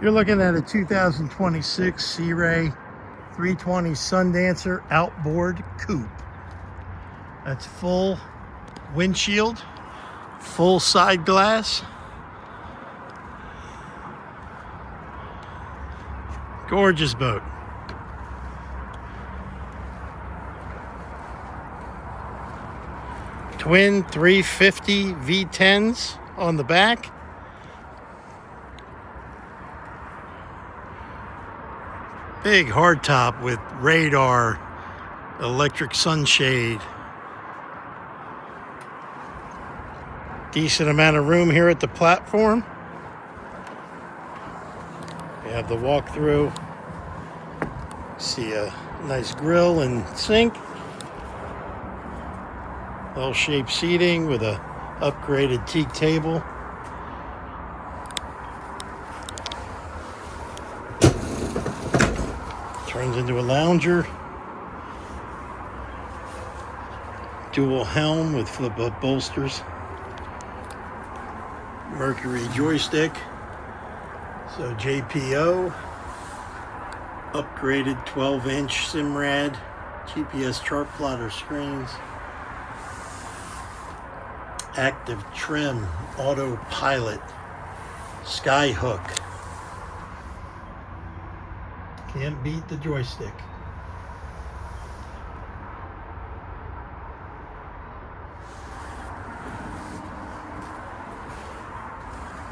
You're looking at a 2026 Sea Ray 320 Sundancer Outboard Coupe. That's full windshield, full side glass. Gorgeous boat. Twin 350 V10s on the back. Big hardtop with radar, electric sunshade. Decent amount of room here at the platform. We have the walk-through. See a nice grill and sink. L-shaped seating with a upgraded teak table. Turns into a lounger. Dual helm with flip-up bolsters. Mercury joystick. So JPO. Upgraded 12-inch Simrad. GPS chart plotter screens. Active trim. Autopilot. Skyhook. Can't beat the joystick.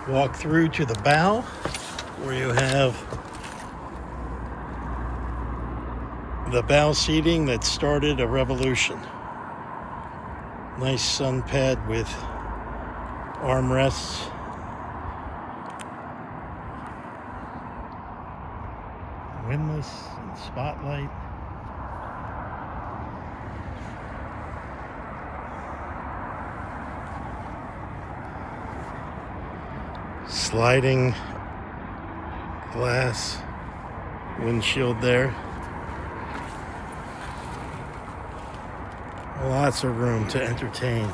Walk through to the bow where you have the bow seating that started a revolution. Nice sun pad with armrests. Windlass and spotlight. Sliding glass windshield there. Lots of room to entertain.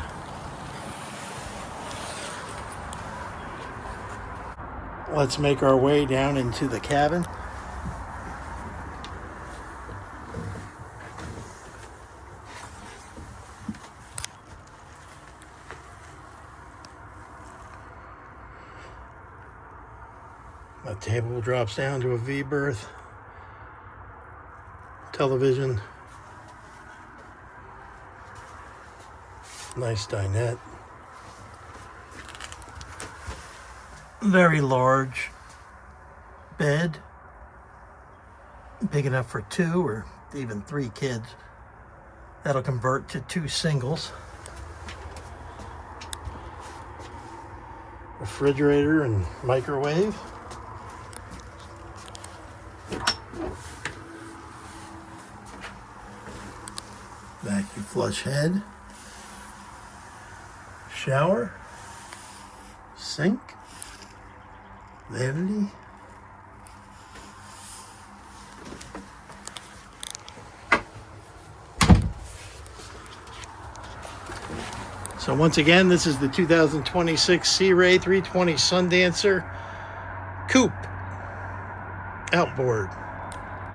Let's make our way down into the cabin. My table drops down to a V berth. Television. Nice dinette. Very large bed. Big enough for 2 or even 3 kids. That'll convert to 2 singles. Refrigerator and microwave. Vacuum flush head. Shower. Sink. Vanity. So once again, this is the 2026 Sea Ray 320 Sundancer Coupe Outboard.